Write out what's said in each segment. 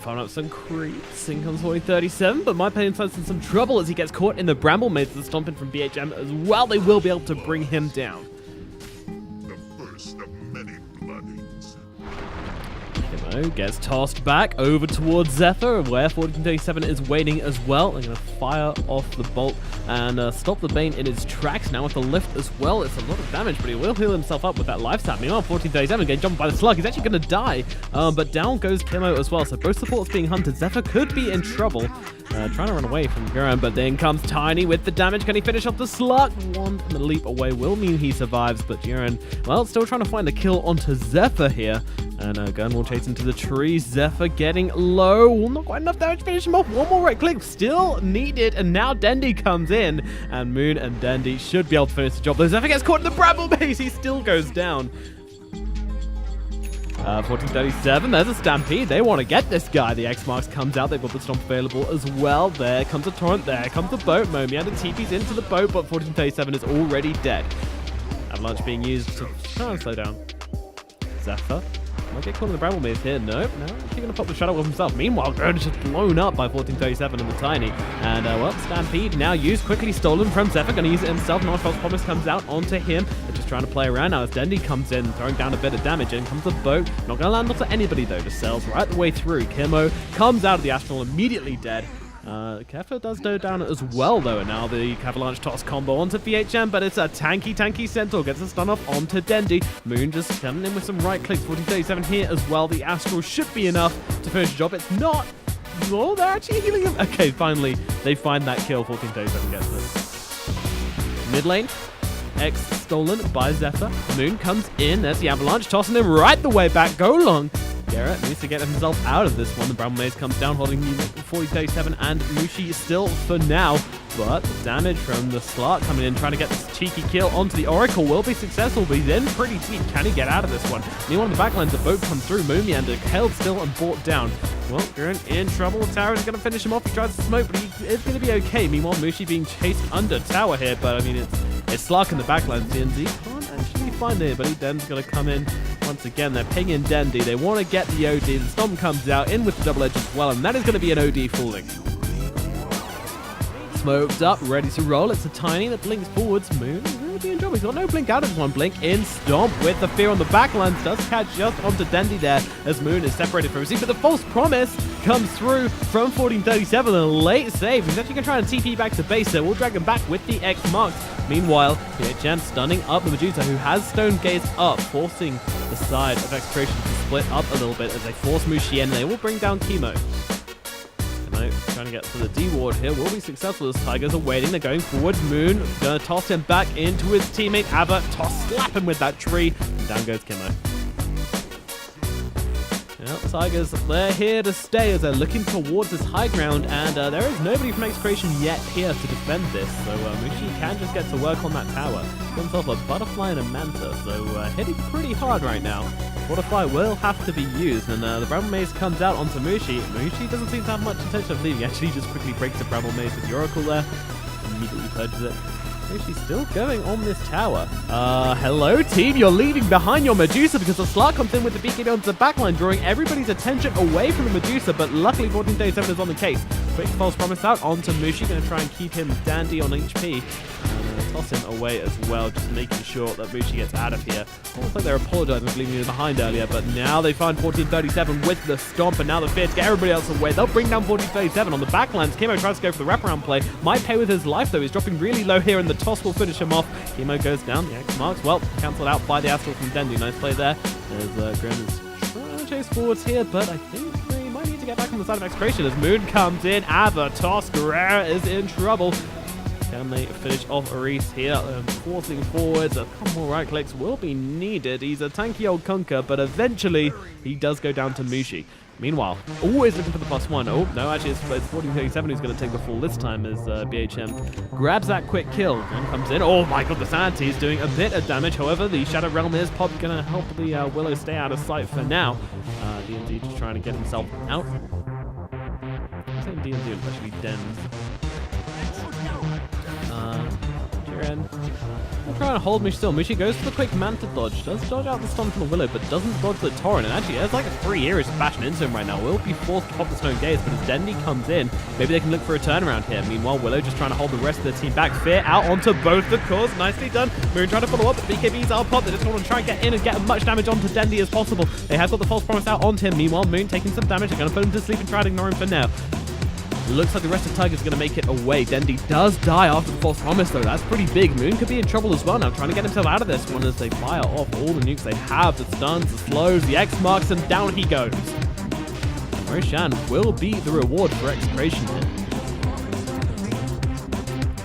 firing up some creeps. In comes 40-37, but my pain side's in some trouble as he gets caught in the bramble maze. The stomping from BHM as well. They will be able to bring him down. The first of many bloodings. Kimo gets tossed back over towards Xepher, where 40-37 is waiting as well. They're going to fire off the bolt and stop the Bane in his tracks. Now with the lift as well, it's a lot of damage, but he will heal himself up with that life tap. Meanwhile, 40-37 getting jumped by the slug. He's actually going to die, but down goes Kimo as well. So both supports being hunted. Xepher could be in trouble, trying to run away from Guran, but then comes Tiny with the damage. Can he finish off the slug? One and the leap away will mean he survives, but Guran, well, still trying to find a kill onto Xepher here. And Gun will chase into the trees. Xepher getting low. Not quite enough damage to finish him off. One more right click still needed. And now Dendy comes in. And Moon and Dendy should be able to finish the job. Though Xepher gets caught in the bramble base. He still goes down. 40-37. There's a stampede. They want to get this guy. The X Marks comes out. They've got the stomp available as well. There comes a torrent. There comes the boat. Moonmeander TP's into the boat. But 40-37 is already dead. Avalanche being used to try and slow down Xepher. Might get caught in the bramble maze here. Nope. No, he's going to pop the shadow of himself. Meanwhile, Guran is just blown up by 40-37 and the Tiny. And, well, Stampede now used, quickly stolen from Xepher. Going to use it himself. Not False Promise comes out onto him. They're just trying to play around now as Dendy comes in, throwing down a bit of damage. In comes the boat. Not going to land onto anybody, though. Just sails right the way through. Kimo comes out of the Astral, immediately dead. Xepher does go down as well, though, and now the Avalanche toss combo onto VHM, but it's a tanky Centaur, gets a stun off onto Dendy. Moon just coming in with some right clicks, 40-37 here as well. The Astral should be enough to finish the job. It's not. Oh, they're actually healing him. Okay, finally, they find that kill. 40-37 gets it. Mid lane, X stolen by Xepher. Moon comes in, there's the Avalanche, tossing him right the way back. Go long. Garrett needs to get himself out of this one. The Bramble Maze comes down, holding 40-37 and Mushi still for now. But the damage from the Slark coming in, trying to get this cheeky kill onto the Oracle will be successful, but he's in pretty deep. Can he get out of this one? Meanwhile, on the backlines, the boat comes through. Moonmeander held still and brought down. Well, Guran in trouble. Tower is going to finish him off. He tries to smoke, but he is going to be okay. Meanwhile, Mushi being chased under tower here, but I mean, it's Slark in the backlines. DNZ can't actually find anybody. Den's going to come in. Once again, they're pinging Dendy. They want to get the OD. The Stomp comes out in with the double edge as well, and that is going to be an OD falling. Smoked up, ready to roll. It's a Tiny that blinks forwards. Moon is really being trouble. He's got no blink out of this one. Blink in Stomp with the fear on the backlines. Does catch just onto Dendy there as Moon is separated from him. But the false promise comes through from 14-37. A late save. He's actually going to try and TP back to base there. We'll drag him back with the X marks. Meanwhile, PHM stunning up the Medusa, who has Stone Gaze up, forcing the side of Execration to split up a little bit as they force Mushi in. They will bring down Kimo. Trying to get to the D ward here will be successful as Tigers are waiting. They're going forward. Moon gonna toss him back into his teammate. Ava slap him with that tree. And down goes Kimo. Well, Tigers, they're here to stay as they're looking towards this high ground, and there is nobody from Execration yet here to defend this, so Mushi can just get to work on that tower. Got himself a butterfly and a manta, so hitting pretty hard right now. Fortify will have to be used, and the Bramble Maze comes out onto Mushi. Mushi doesn't seem to have much intention of leaving. Actually, just quickly breaks the Bramble Maze with the Oracle there, immediately purges it. She's still going on this tower. Hello team, you're leaving behind your Medusa because the Slark comes in with the BKB onto the backline, drawing everybody's attention away from the Medusa, but luckily 14-37 is on the case. Quick false promise out onto Mushi, going to try and keep him dandy on HP. And toss him away as well, just making sure that Mushi gets out of here. Almost like they're apologizing for leaving him behind earlier, but now they find 14-37 with the Stomp, and now the fear to get everybody else away. They'll bring down 14-37 on the backlines. Kimo tries to go for the wraparound play. Might pay with his life though. He's dropping really low here, and the toss will finish him off. Kimo goes down. The X marks, well, cancelled out by the Astral from Dendy. Nice play there. There's Grim is trying to chase forwards here, but I think they might need to get back on the side of Execration as Moon comes in. Ava toss. Guerrera is in trouble. Can they finish off Aris here? Forcing forwards. A couple more right clicks will be needed. He's a tanky old conker, but eventually he does go down to Mushi. Meanwhile, always looking for the +1. Oh, no, actually it's 14-37 who's going to take the fall this time as BHM grabs that quick kill and comes in. Oh my god, the Sanity is doing a bit of damage. However, the Shadow Realm is probably going to help the Willow stay out of sight for now. DNZ just trying to get himself out. I'm saying DNZ, especially Dens. here, and they're trying to hold Mushi still. Mushi goes for the quick Manta dodge, does dodge out the stun from the Willow, but doesn't dodge the Torrent, and actually there's like a 3 areas of bashing into him right now. Will be forced to pop the Stone Gaze, but as Dendi comes in, maybe they can look for a turnaround here. Meanwhile, Willow just trying to hold the rest of the team back. Fear out onto both the cores, nicely done. Moon trying to follow up, but BKBs are popped. They just want to try and get in and get as much damage onto Dendi as possible. They have got the false promise out onto him. Meanwhile, Moon taking some damage. They're going to put him to sleep and try to ignore him for now. Looks like the rest of Tigers are going to make it away. Dendi does die after the false promise, though. That's pretty big. Moon could be in trouble as well now, trying to get himself out of this one as they fire off all the nukes they have, the stuns, the slows, the X marks, and down he goes. Roshan will be the reward for Execration here.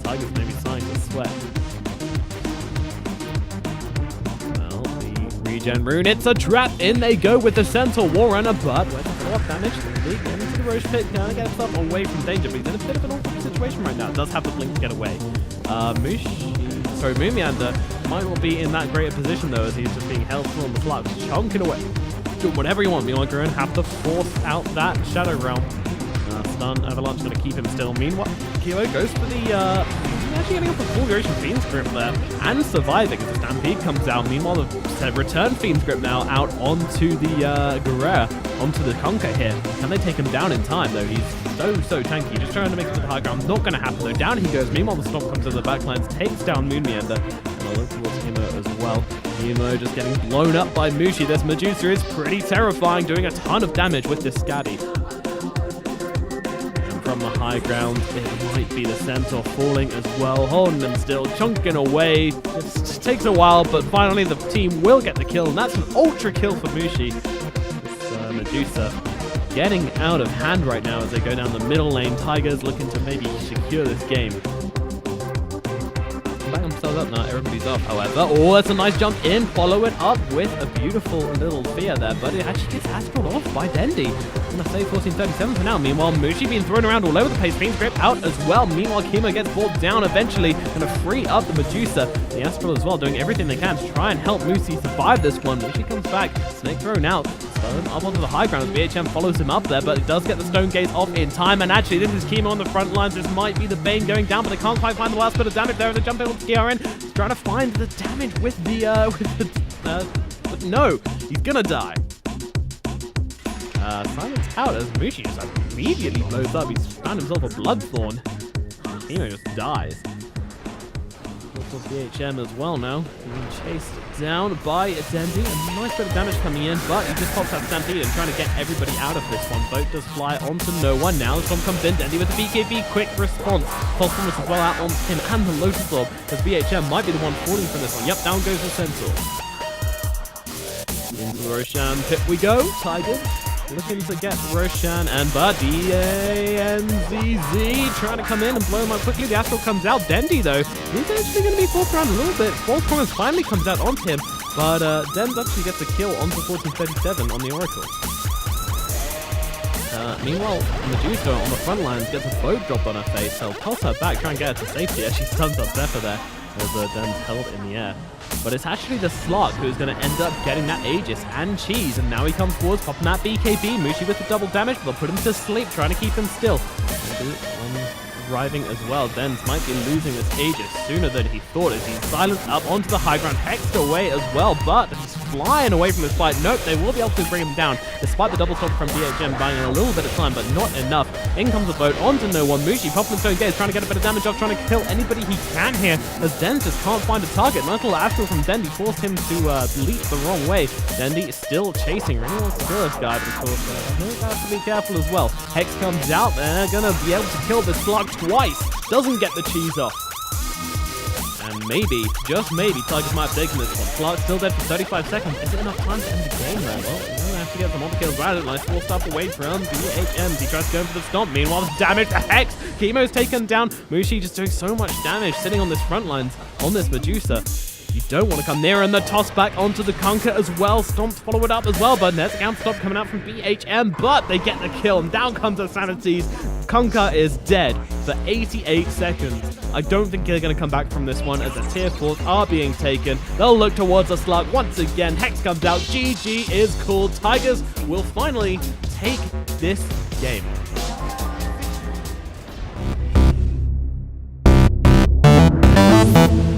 Tigers may be starting to sweat. Well, the regen rune, it's a trap. In they go with the Centaur Warrunner, but with the follow-up damage, the big into the Roche pit, trying to get himself away from danger, but he's in a bit of an awkward situation right now. Does have the blink to get away. Moonmeander might not be in that great a position though, as he's just being held full on the flux, chunking away. Do whatever you want. Meanwhile, Gurren have to force out that Shadow Realm. Stun, Avalanche going to keep him still. Meanwhile, Kilo goes for the, actually getting off the full duration Fiend's Grip there, and surviving as the Stampede comes out. Meanwhile, the return Fiend's Grip now out onto the Guerrera, onto the Conker here. Can they take him down in time, though? He's so tanky. Just trying to make it to the high ground. Not going to happen, though. Down he goes. Meanwhile, the Stomp comes in the backlines, takes down Moonmeander, and I'll look towards Imo as well. Imo just getting blown up by Mushi. This Medusa is pretty terrifying, doing a ton of damage with this Scabby. From the high ground, it might be the Centaur falling as well, holding them still, chunking away. It takes a while, but finally the team will get the kill, and that's an ultra kill for Mushi. This Medusa getting out of hand right now as they go down the middle lane. Tigers looking to maybe secure this game. Back themselves up now, everybody's off, however. Oh, that's a nice jump in, follow it up with a beautiful little fear there, but it actually gets astraled off by Dendi. I'm going to say 14:37 for now. Meanwhile, Mushi being thrown around all over the place. Fiend's Grip out as well. Meanwhile, Kimo gets brought down eventually. Going to free up the Medusa. The Astral as well, doing everything they can to try and help Mushi survive this one. Mushi comes back. Snake thrown out. Stone up onto the high ground as BHM follows him up there, but it does get the Stone Gaze off in time. And actually, this is Kimo on the front lines. This might be the Bane going down, but they can't quite find the last bit of damage there as they jump in with KRN. He's trying to find the damage with the, but no, he's going to die. Silence out as Mushi just immediately blows up. He's found himself a Bloodthorn. Kimo just dies. Looks like BHM as well now. Being chased down by Dendi. A nice bit of damage coming in, but he just pops that Stampede and trying to get everybody out of this one. Boat does fly onto no one now. Storm comes in. Dendi with the BKB. Quick response. False Promise as well out onto him and the Lotus Orb, as BHM might be the one falling from this one. Yep, down goes the Centaur. Into the Roshan pit we go. Tigers looking to get Roshan and DANZZ trying to come in and blow him up quickly. The Astral comes out. Dendi, though, he's actually going to be forced around a little bit. False Promise finally comes out onto him, but Denz actually gets a kill onto 14:37 on the Oracle. Meanwhile, Medusa on the front lines gets a boat dropped on her face. He'll toss her back, try and get her to safety as she stuns up Xepher there as Denz held in the air. But it's actually the Slug who's going to end up getting that Aegis and Cheese. And now he comes forwards, popping that BKB. Mushi with the double damage, but they'll put him to sleep, trying to keep him still. Arriving as well. Denz might be losing this Aegis sooner than he thought as he's silenced up onto the high ground, hexed away as well, but he's flying away from his fight. Nope, they will be able to bring him down, despite the double stop from BHM buying a little bit of time, but not enough. In comes the boat onto no one. Mushi popping the Stone Gaze, trying to get a bit of damage off, trying to kill anybody he can here, as Denz just can't find a target. Nice little Astral from Dendi forced him to leap the wrong way. Dendi is still chasing, really wants to kill this guy, but of course, he has to be careful as well. Hex comes out, they're gonna be able to kill this Slug twice. Doesn't get the cheese off. And maybe, just maybe, Tigers might have taken this one. Clark still dead for 35 seconds. Is it enough time to end the game though? Well, we're going to have to get some other kills right at nice. Forced up away from BHM. He tries to go for the stomp. Meanwhile, the damage to Hex. Chemo's taken down. Mushi just doing so much damage sitting on this front lines on this Medusa. You don't want to come near, and the toss back onto the Conker as well. Stomp follow it up as well, but there's a count stop coming out from BHM, but they get the kill, and down comes the Sanities. Conker is dead for 88 seconds. I don't think they're going to come back from this one as the tier 4s are being taken. They'll look towards the Slug once again. Hex comes out. GG is called. Tigers will finally take this game. Peace.